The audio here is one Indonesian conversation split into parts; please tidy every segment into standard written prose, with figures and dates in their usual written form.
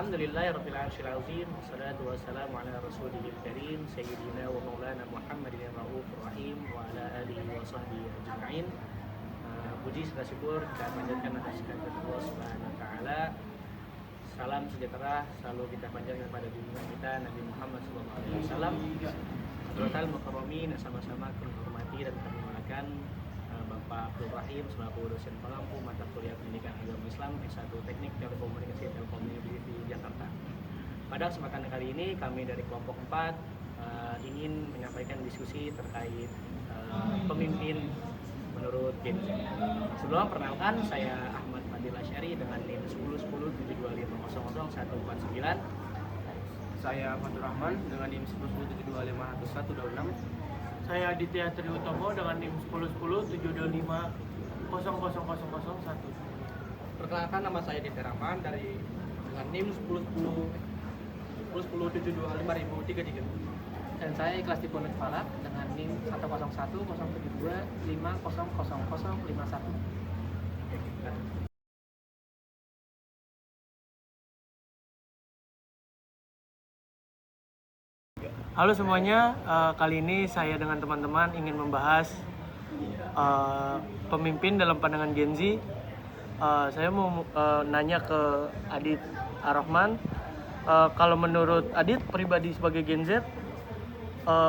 Alhamdulillahirabbil alamin. Wassalatu wassalamu ala rasulil karim sayyidina wa maulana Muhammadin raufur rahim wa ala alihi wa sahbihi ajma'in. Puji serta syukur kita panjatkan atas kehadirat Allah Subhanahu wa taala. Salam sejahtera selalu kita panjatkan kepada junjungan kita Nabi Muhammad sallallahu alaihi wasallam. Hadratal mukarramin, sama-sama kami hormati dan kami muliakan Bapak Abdul Rahim selaku dosen pengampu mata kuliah pendidikan agama Islam S1 Teknik Telekomunikasi Telkommunikasi di Jakarta. Pada kesempatan kali ini kami dari kelompok 4 ingin menyampaikan diskusi terkait pemimpin menurut Gen Z. Sebelum perkenalkan, saya Ahmad Fadil Asyari dengan NIM 101072500149. Saya Fatur Rahman dengan NIM 1010725126. Saya Aditya Triutomo dengan NIM 101072500001. Perkenalkan, nama saya Dita Rahman dengan NIM 1010725033. Dan saya Ikhlas Diponut Falak dengan NIM 1010725000051. Halo semuanya, kali ini saya dengan teman-teman ingin membahas pemimpin dalam pandangan Gen Z. Saya mau nanya ke Adit Ar-Rahman, kalau menurut Adit pribadi sebagai Gen Z,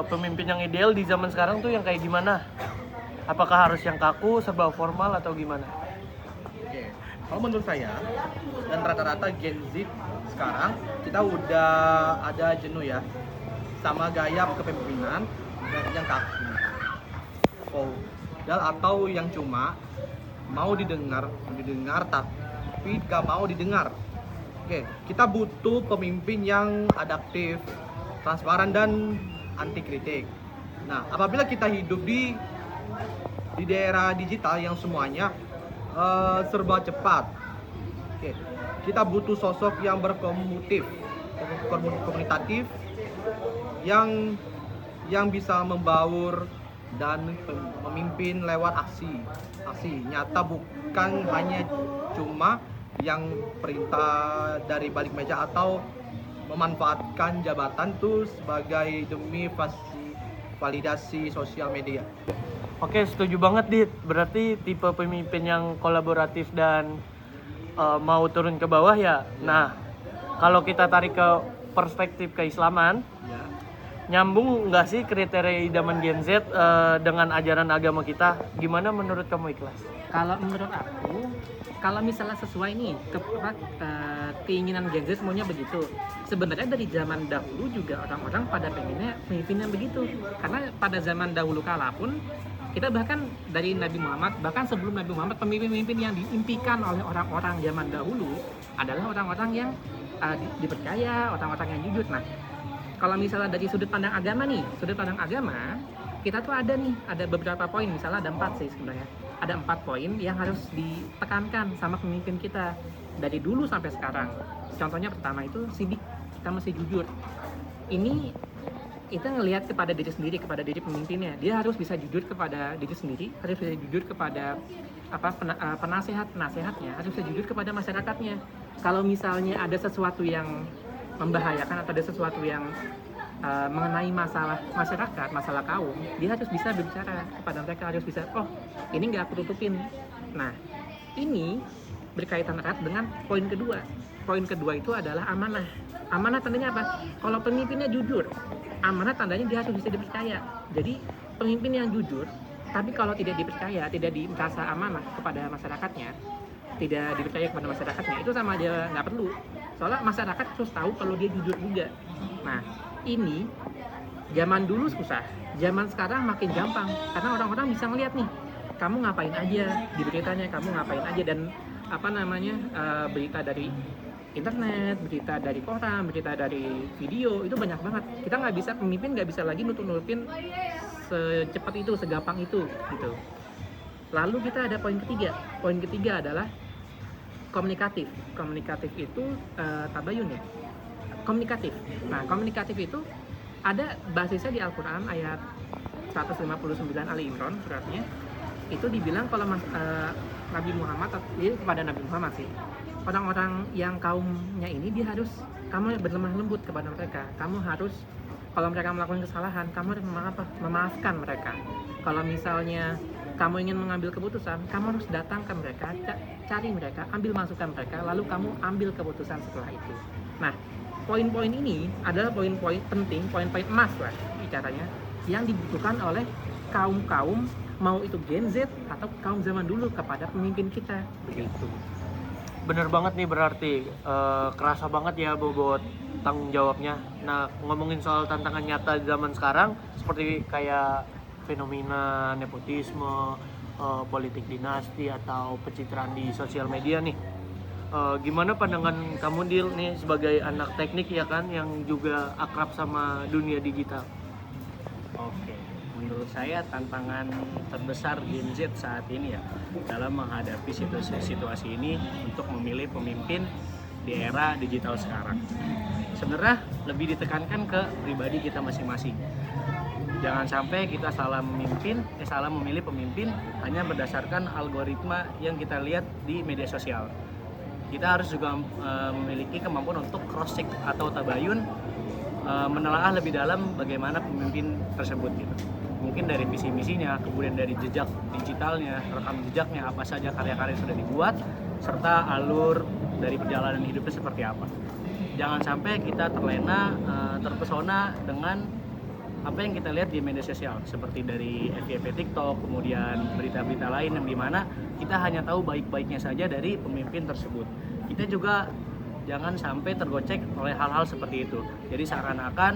pemimpin yang ideal di zaman sekarang tuh yang kayak gimana? Apakah harus yang kaku, serba formal atau gimana? Oke, kalau menurut saya dan rata-rata Gen Z sekarang kita udah ada jenuh ya sama gaya kepemimpinan yang kaku, feodal atau yang cuma mau didengar tapi gak mau didengar. Oke, kita butuh pemimpin yang adaptif, transparan dan anti kritik. Nah, apabila kita hidup di daerah digital yang semuanya serba cepat, oke, kita butuh sosok yang komunikatif, yang bisa membaur dan memimpin lewat aksi nyata, bukan hanya cuma yang perintah dari balik meja atau memanfaatkan jabatan tuh sebagai demi validasi sosial media. Oke, setuju banget Dit. Berarti tipe pemimpin yang kolaboratif dan mau turun ke bawah ya. Nah, kalau kita tarik ke perspektif keislaman, Ya. nyambung nggak sih kriteria idaman Gen Z dengan ajaran agama kita? Gimana menurut kamu, Ikhlas? Kalau menurut aku, kalau misalnya sesuai nih keinginan Gen Z semuanya begitu. Sebenarnya dari zaman dahulu juga orang-orang pada pengennya pemimpin yang begitu. Karena pada zaman dahulu kala pun kita bahkan dari Nabi Muhammad, bahkan sebelum Nabi Muhammad, pemimpin-pemimpin yang diimpikan oleh orang-orang zaman dahulu adalah orang-orang yang dipercaya, orang-orang yang jujur. Nah, kalau misalnya dari sudut pandang agama, kita tuh ada beberapa poin, misalnya ada 4 sih sebenarnya. Ada 4 poin yang harus ditekankan sama pemimpin kita dari dulu sampai sekarang. Contohnya pertama itu sidik, kita mesti jujur. Ini kita ngelihat kepada diri sendiri, kepada diri pemimpinnya. Dia harus bisa jujur kepada diri sendiri, harus bisa jujur kepada penasehatnya, harus bisa jujur kepada masyarakatnya. Kalau misalnya ada sesuatu yang membahayakan atau ada sesuatu yang mengenai masalah masyarakat, masalah kaum, dia harus bisa berbicara kepada mereka, harus bisa, oh ini nggak aku tutupin. Nah, ini berkaitan erat dengan poin kedua. Poin kedua itu adalah amanah. Amanah tandanya apa? Kalau pemimpinnya jujur, amanah tandanya dia harus bisa dipercaya. Jadi pemimpin yang jujur, tapi kalau tidak dipercaya, tidak merasa amanah kepada masyarakatnya, tidak dipercaya kepada masyarakatnya, itu sama aja nggak perlu. Soalnya masyarakat terus tahu kalau dia jujur juga. Nah, ini zaman dulu susah, zaman sekarang makin gampang karena orang-orang bisa ngeliat nih, kamu ngapain aja di beritanya, kamu ngapain aja, dan berita dari internet, berita dari koran, berita dari video, itu banyak banget. Kita nggak bisa, pemimpin nggak bisa lagi nutupin secepat itu, segampang itu gitu. Lalu kita ada poin ketiga adalah komunikatif itu tabayun ya, komunikatif. Nah, komunikatif itu ada basisnya di Al-Quran ayat 159 Ali Imran suratnya. Itu dibilang kalau Nabi Muhammad, ini kepada Nabi Muhammad sih, orang-orang yang kaumnya ini dia harus kamu berlemah lembut kepada mereka. Kamu harus kalau mereka melakukan kesalahan, kamu harus memaafkan mereka. Kalau misalnya kamu ingin mengambil keputusan, kamu harus datang ke mereka, cari mereka, ambil masukan mereka, lalu kamu ambil keputusan setelah itu. Nah, poin-poin ini adalah poin-poin penting, poin-poin emas lah bicaranya, yang dibutuhkan oleh kaum-kaum mau itu Gen Z atau kaum zaman dulu kepada pemimpin kita, begitu. Bener banget nih, berarti kerasa banget ya bobot tanggung jawabnya. Nah, ngomongin soal tantangan nyata zaman sekarang seperti kayak fenomena nepotisme, politik dinasti atau pencitraan di sosial media nih. Gimana pandangan kamu, Dil, nih sebagai anak teknik ya kan, yang juga akrab sama dunia digital? Oke, menurut saya tantangan terbesar Gen Z saat ini ya dalam menghadapi situasi ini untuk memilih pemimpin di era digital sekarang. Sebenarnya lebih ditekankan ke pribadi kita masing-masing. Jangan sampai kita salah memilih pemimpin hanya berdasarkan algoritma yang kita lihat di media sosial. Kita harus juga memiliki kemampuan untuk cross check atau tabayun, menelaah lebih dalam bagaimana pemimpin tersebut gitu. Mungkin dari visi misinya, kemudian dari jejak digitalnya, rekam jejaknya, apa saja karya-karya yang sudah dibuat, serta alur dari perjalanan hidupnya seperti apa. Jangan sampai kita terlena, terpesona dengan apa yang kita lihat di media sosial, seperti dari FYP TikTok, kemudian berita-berita lain yang dimana kita hanya tahu baik-baiknya saja dari pemimpin tersebut. Kita juga jangan sampai tergocek oleh hal-hal seperti itu. Jadi seakan-akan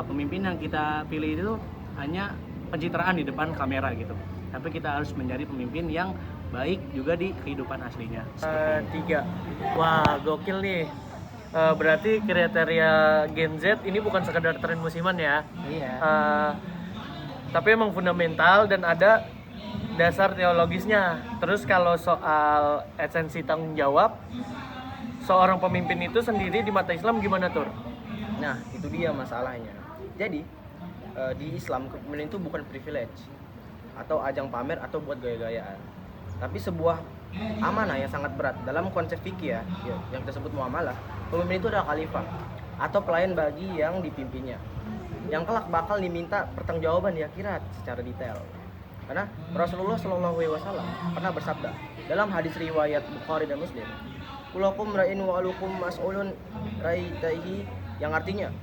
pemimpin yang kita pilih itu hanya pencitraan di depan kamera gitu. Tapi kita harus mencari pemimpin yang baik juga di kehidupan aslinya. 3. Wah, gokil nih. Berarti kriteria Gen Z ini bukan sekedar tren musiman ya. Iya. Tapi emang fundamental dan ada dasar teologisnya. Terus kalau soal esensi tanggung jawab, seorang pemimpin itu sendiri di mata Islam gimana, Tur? Nah, itu dia masalahnya. Jadi, di Islam kepemimpinan itu bukan privilege atau ajang pamer atau buat gaya-gayaan, tapi sebuah amanah yang sangat berat. Dalam konsep fikih ya, yang kita sebut muamalah, pemimpin itu adalah khalifah atau pelayan bagi yang dipimpinnya, yang kelak bakal diminta pertanggungjawaban di akhirat secara detail. Karena Rasulullah SAW pernah bersabda dalam hadis riwayat Bukhari dan Muslim, "Kulakum ra'in wa alukum mas'ulun ra'itaihi," yang artinya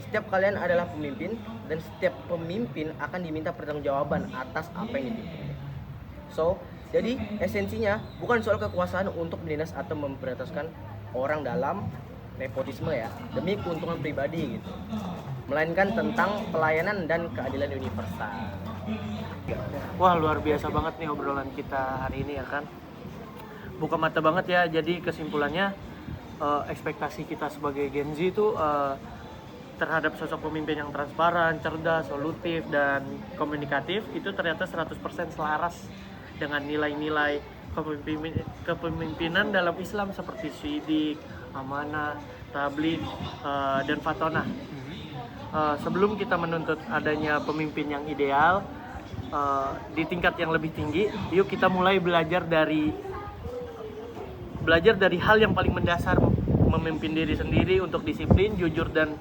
setiap kalian adalah pemimpin dan setiap pemimpin akan diminta pertanggungjawaban atas apa yang dipimpinnya. So, jadi esensinya bukan soal kekuasaan untuk menindas atau memprioritaskan orang dalam nepotisme ya, demi keuntungan pribadi gitu, melainkan tentang pelayanan dan keadilan universal. Wah, luar biasa banget nih obrolan kita hari ini ya kan. Buka mata banget ya. Jadi kesimpulannya ekspektasi kita sebagai Gen Z itu terhadap sosok pemimpin yang transparan, cerdas, solutif, dan komunikatif itu ternyata 100% selaras dengan nilai-nilai kepemimpinan dalam Islam seperti syidik, amanah, tabligh, dan fatonah. Sebelum kita menuntut adanya pemimpin yang ideal di tingkat yang lebih tinggi, yuk kita mulai belajar dari hal yang paling mendasar, memimpin diri sendiri untuk disiplin, jujur, dan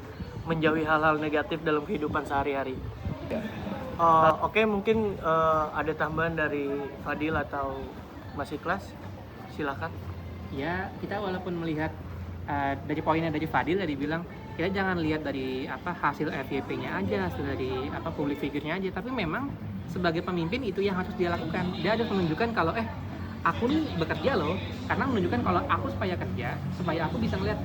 menjauhi hal-hal negatif dalam kehidupan sehari-hari. Oke, mungkin ada tambahan dari Fadil atau Mas Ikhlas, silakan. Ya, kita walaupun melihat dari poinnya dari Fadil tadi bilang kita jangan lihat dari hasil FYP-nya aja, hasil dari public figure-nya aja, tapi memang sebagai pemimpin itu yang harus dia lakukan. Dia harus menunjukkan kalau aku nih bekerja loh, karena menunjukkan kalau aku supaya kerja, supaya aku bisa melihat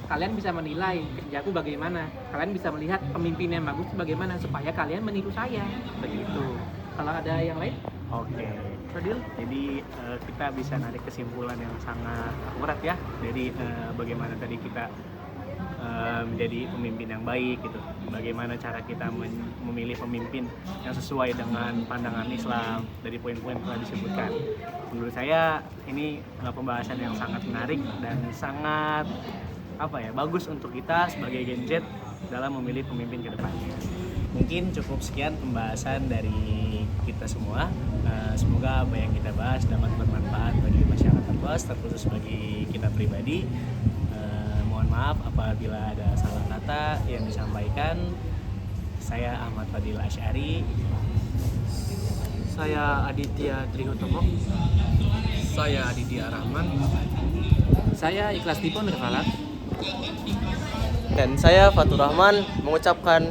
kalian bisa menilai kerjaku bagaimana, kalian bisa melihat pemimpin yang bagus bagaimana, supaya kalian meniru saya, begitu. Kalau ada yang lain? Oke, Fadil. Jadi kita bisa narik kesimpulan yang sangat akurat ya dari bagaimana tadi kita menjadi pemimpin yang baik gitu. Bagaimana cara kita memilih pemimpin yang sesuai dengan pandangan Islam dari poin-poin yang telah disebutkan. Menurut saya ini pembahasan yang sangat menarik dan sangat bagus untuk kita sebagai Gen Z dalam memilih pemimpin ke depannya. Mungkin cukup sekian pembahasan dari kita semua. Semoga apa yang kita bahas dapat bermanfaat bagi masyarakat luas, terkhusus bagi kita pribadi. Mohon maaf apabila ada salah kata yang disampaikan. Saya Ahmad Fadil Asy'ari. Saya Aditya Trihutomo. Saya Aditya Rahman. Saya Ikhlas Dipo Nirvalat. Dan saya Fatur Rahman mengucapkan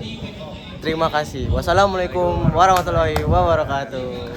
terima kasih. Wassalamualaikum warahmatullahi wabarakatuh.